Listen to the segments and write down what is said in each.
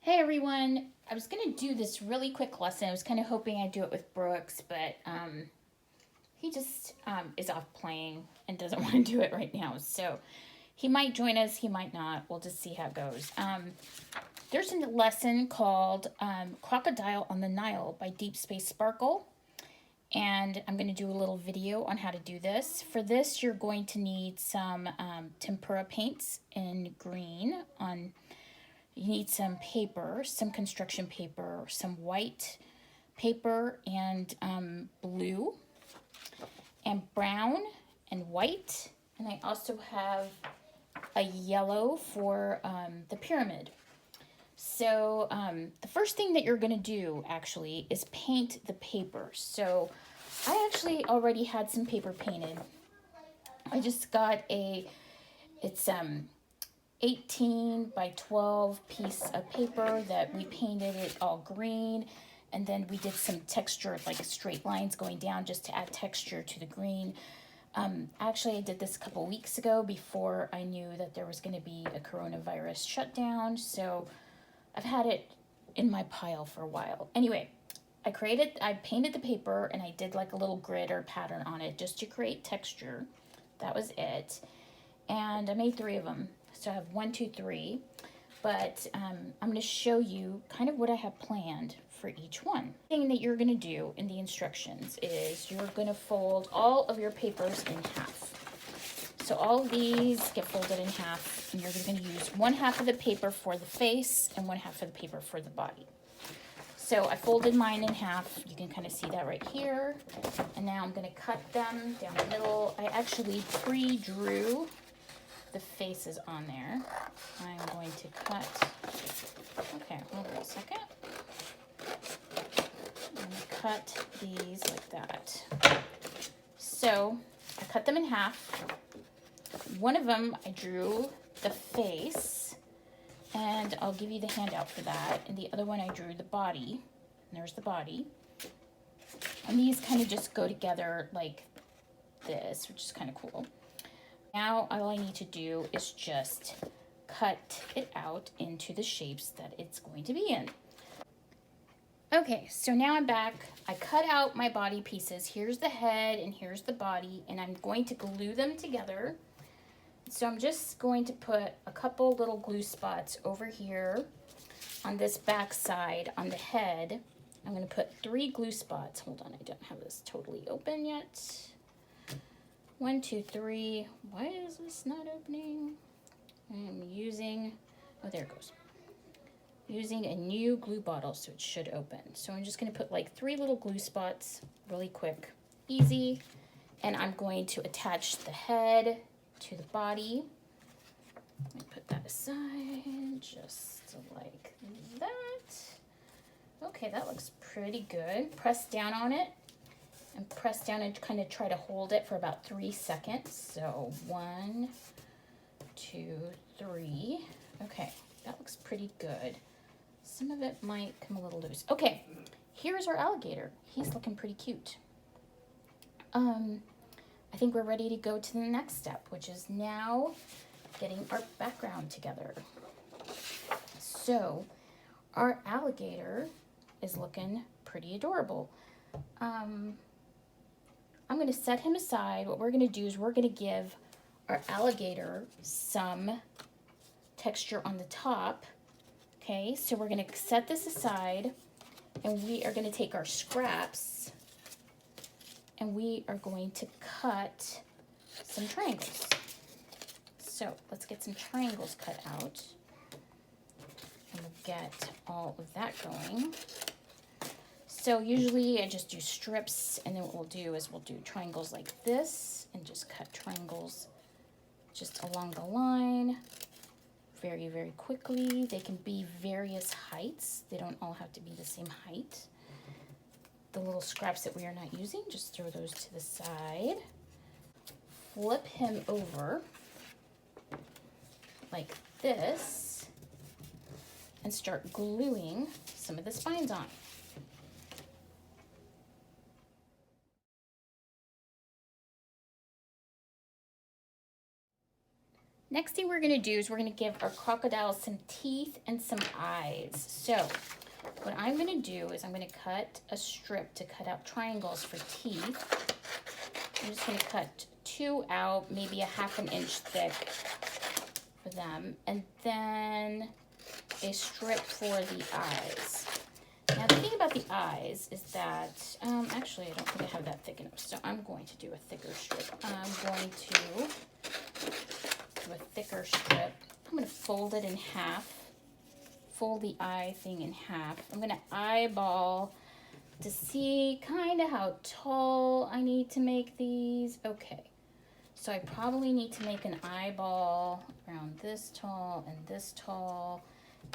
Hey everyone, I was going to do this really quick lesson. I was kind of hoping I'd do it with Brooks, but he just is off playing and doesn't want to do it right now. So he might join us, he might not. We'll just see how it goes. There's a lesson called Crocodile on the Nile by Deep Space Sparkle. And I'm going to do a little video on how to do this. For this, you're going to need some tempera paints in green on. You need some paper, some construction paper, some white paper, and blue, and brown, and white. And I also have a yellow for the pyramid. So the first thing that you're going to do, actually, is paint the paper. So I actually already had some paper painted. I just got it's 18 by 12 piece of paper that we painted it all green, and then we did some texture like straight lines going down just to add texture to the green. Actually, I did this a couple weeks ago before I knew that there was going to be a coronavirus shutdown, so I've had it in my pile for a while. Anyway, I painted the paper and I did like a little grid or pattern on it just to create texture. That was it. And I made 3 of them. So I have 1, 2, 3, but I'm going to show you kind of what I have planned for each one. The thing that you're going to do in the instructions is you're going to fold all of your papers in half. So all of these get folded in half, and you're going to use 1/2 of the paper for the face and 1/2 of the paper for the body. So I folded mine in half. You can kind of see that right here. And now I'm going to cut them down the middle. I actually pre-drew the faces on there. I'm going to cut, okay, hold on a second. I'm going to cut these like that. So I cut them in half. One of them I drew the face, and I'll give you the handout for that. And the other one I drew the body, and there's the body. And these kind of just go together like this, which is kind of cool. Now all I need to do is just cut it out into the shapes that it's going to be in. Okay, so now I'm back. I cut out my body pieces. Here's the head and here's the body, and I'm going to glue them together. So I'm just going to put a couple little glue spots over here on this back side on the head. I'm going to put 3 glue spots. Hold on, I don't have this totally open yet. 1, 2, 3. Why is this not opening? I'm using, oh, there it goes. Using a new glue bottle, so it should open. So I'm just going to put like 3 little glue spots, really quick, easy. And I'm going to attach the head to the body. Let me put that aside, just like that. Okay, that looks pretty good. Press down on it. And press down and kind of try to hold it for about 3 seconds. So 1, 2, 3. Okay, that looks pretty good. Some of it might come a little loose. Okay, here's our alligator. He's looking pretty cute. I think we're ready to go to the next step, which is now getting our background together. So our alligator is looking pretty adorable. I'm going to set him aside. What we're going to do is we're going to give our alligator some texture on the top. Okay, so we're going to set this aside, and we are going to take our scraps, and we are going to cut some triangles. So let's get some triangles cut out, and we'll get all of that going. So usually I just do strips, and then what we'll do is we'll do triangles like this and just cut triangles just along the line very, very quickly. They can be various heights. They don't all have to be the same height. The little scraps that we are not using, just throw those to the side. Flip him over like this and start gluing some of the spines on. Next thing we're gonna do is we're gonna give our crocodile some teeth and some eyes. So what I'm gonna do is I'm gonna cut a strip to cut out triangles for teeth. I'm just gonna cut 2 out, maybe a 1/2 inch thick for them, and then a strip for the eyes. Now the thing about the eyes is that, actually I don't think I have that thick enough, so I'm going to do a thicker strip. I'm going to do a thicker strip. I'm going to fold it in half, fold the eye thing in half. I'm going to eyeball to see kind of how tall I need to make these. Okay, so I probably need to make an eyeball around this tall and this tall.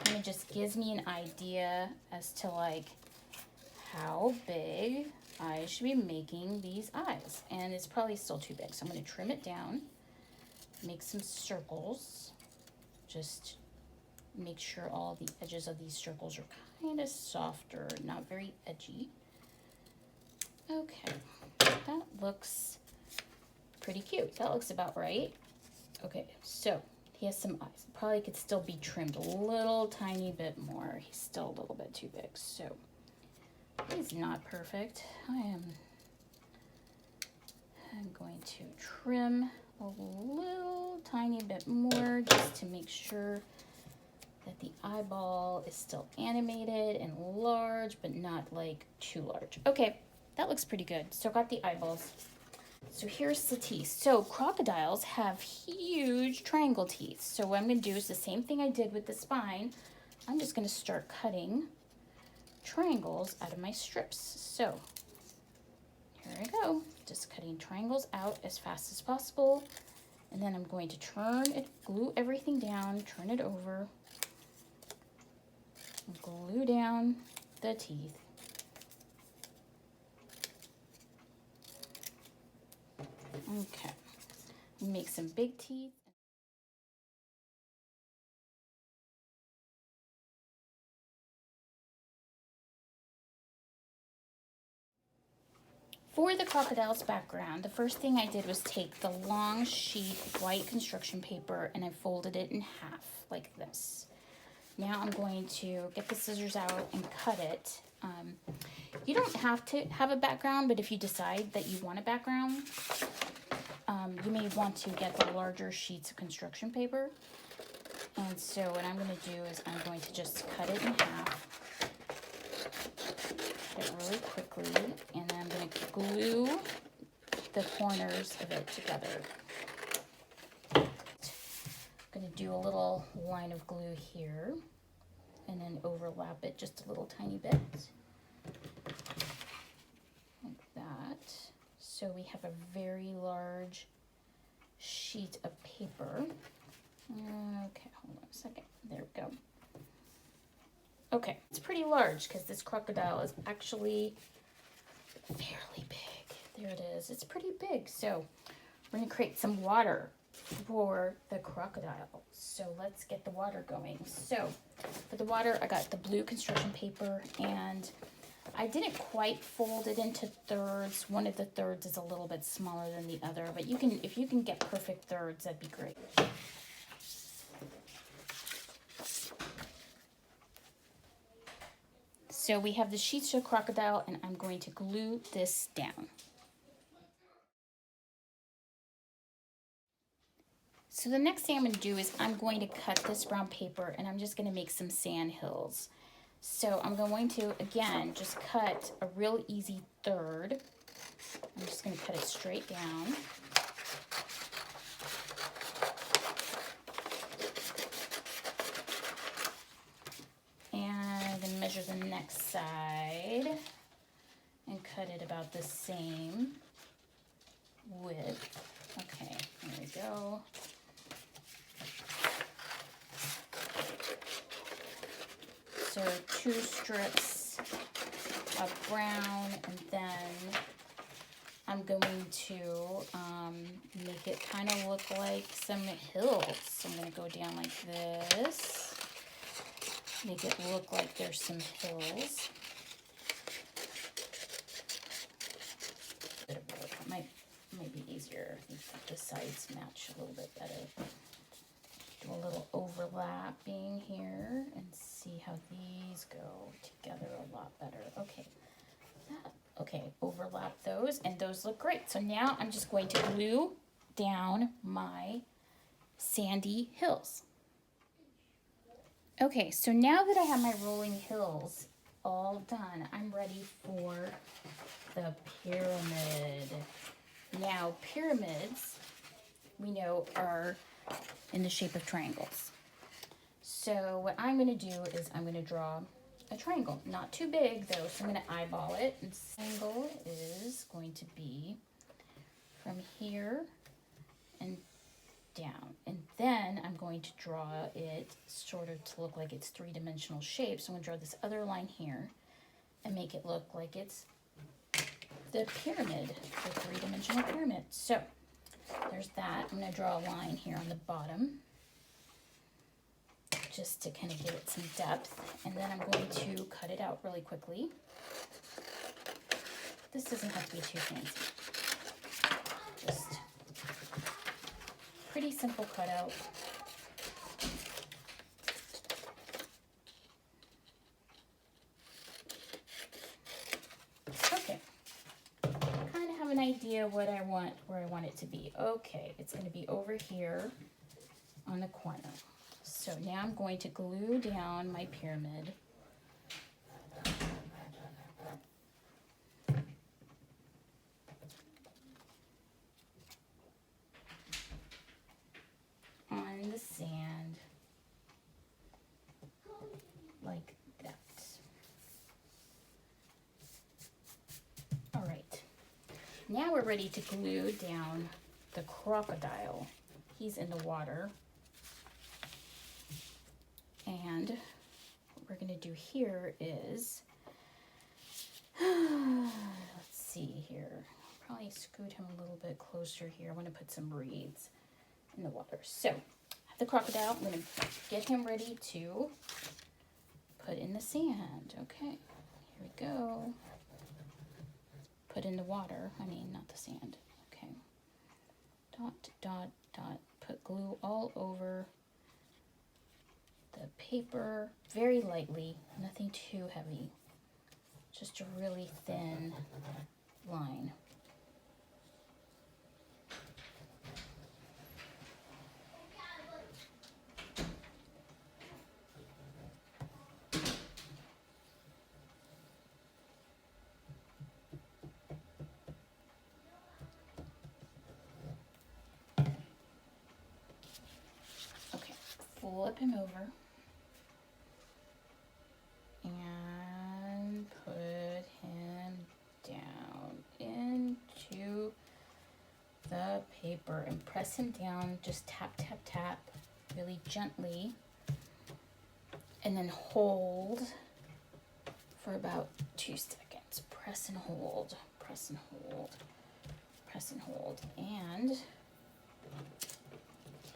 And it just gives me an idea as to like how big I should be making these eyes. And it's probably still too big, so I'm going to trim it down, make some circles, just make sure all the edges of these circles are kind of softer, not very edgy. Okay, that looks pretty cute. That looks about right. Okay, so he has some eyes. Probably could still be trimmed a little tiny bit more. He's still a little bit too big, so he's not perfect. I'm going to trim a little tiny bit more just to make sure that the eyeball is still animated and large, but not like too large. Okay, that looks pretty good. So got the eyeballs. So here's the teeth. So crocodiles have huge triangle teeth. So what I'm going to do is the same thing I did with the spine. I'm just going to start cutting triangles out of my strips. So here I go. Just cutting triangles out as fast as possible. And then I'm going to turn it, glue everything down, turn it over, glue down the teeth. Okay, make some big teeth. For the crocodile's background, the first thing I did was take the long sheet of white construction paper and I folded it in half like this. Now I'm going to get the scissors out and cut it. You don't have to have a background, but if you decide that you want a background, you may want to get the larger sheets of construction paper. And so what I'm going to do is I'm going to just cut it in half, cut it really quickly, and then I'm going to glue the corners of it together. I'm going to do a little line of glue here and then overlap it just a little tiny bit like that. So we have a very large sheet of paper. Okay, hold on a second. There we go. Okay, it's pretty large because this crocodile is actually fairly big. There it is. It's pretty big. So we're going to create some water for the crocodile. So let's get the water going. So for the water, I got the blue construction paper and I didn't quite fold it into thirds. One of the thirds is a little bit smaller than the other, but you can, if you can get perfect thirds, that'd be great. So we have the sheets of crocodile and I'm going to glue this down. So the next thing I'm going to do is I'm going to cut this brown paper and I'm just going to make some sand hills. So I'm going to, again, just cut a real easy third. I'm just going to cut it straight down. And then measure the next side and cut it about the same width. Okay, there we go. So 2 strips of brown, and then I'm going to make it kind of look like some hills. So I'm going to go down like this, make it look like there's some hills. It might be easier if the sides match a little bit better. Do a little overlapping here and see how these go together a lot better. Okay. Okay, overlap those, and those look great. So now I'm just going to glue down my sandy hills. Okay, so now that I have my rolling hills all done, I'm ready for the pyramid. Now, pyramids, we know, are in the shape of triangles. So what I'm going to do is I'm going to draw a triangle. Not too big though, so I'm going to eyeball it. And the triangle is going to be from here and down. And then I'm going to draw it sort of to look like it's three-dimensional shape. So I'm going to draw this other line here and make it look like it's the pyramid, the three-dimensional pyramid. So there's that. I'm going to draw a line here on the bottom just to kind of give it some depth. And then I'm going to cut it out really quickly. This doesn't have to be too fancy. Just pretty simple cutout. Okay. Kind of have an idea what I want, where I want it to be. Okay, it's going to be over here on the corner. So now I'm going to glue down my pyramid. On the sand, like that. All right, now we're ready to glue down the crocodile. He's in the water. And what we're going to do here is, let's see here, probably scoot him a little bit closer here. I want to put some reeds in the water. So, I have the crocodile. I'm going to get him ready to put in the sand. Okay, here we go. Put in the water. I mean, not the sand. Okay. Dot, dot, dot. Put glue all over the paper, very lightly, nothing too heavy, just a really thin line. Okay, flip him over. And put him down into the paper and press him down. Just tap, tap, tap really gently. And then hold for about 2 seconds. Press and hold, press and hold, press and hold. And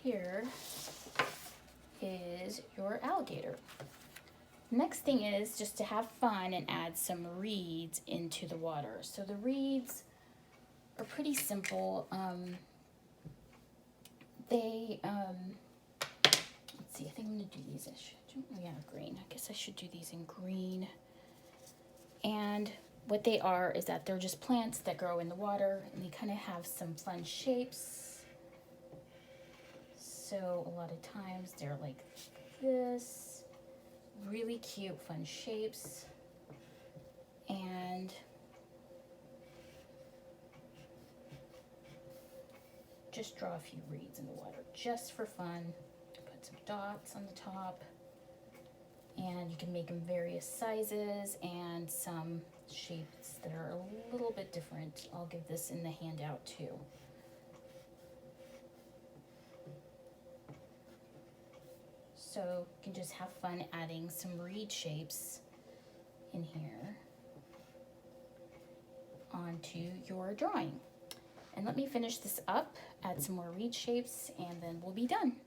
here is your alligator. Next thing is just to have fun and add some reeds into the water. So the reeds are pretty simple. Let's see, I think I'm gonna do these. Yeah, green. I guess I should do these in green. And what they are is that they're just plants that grow in the water, and they kind of have some fun shapes. So a lot of times they're like this. Really cute, fun shapes. And just draw a few reeds in the water just for fun. Put some dots on the top. And you can make them various sizes and some shapes that are a little bit different. I'll give this in the handout too. So you can just have fun adding some reed shapes in here onto your drawing. And let me finish this up, add some more reed shapes, and then we'll be done.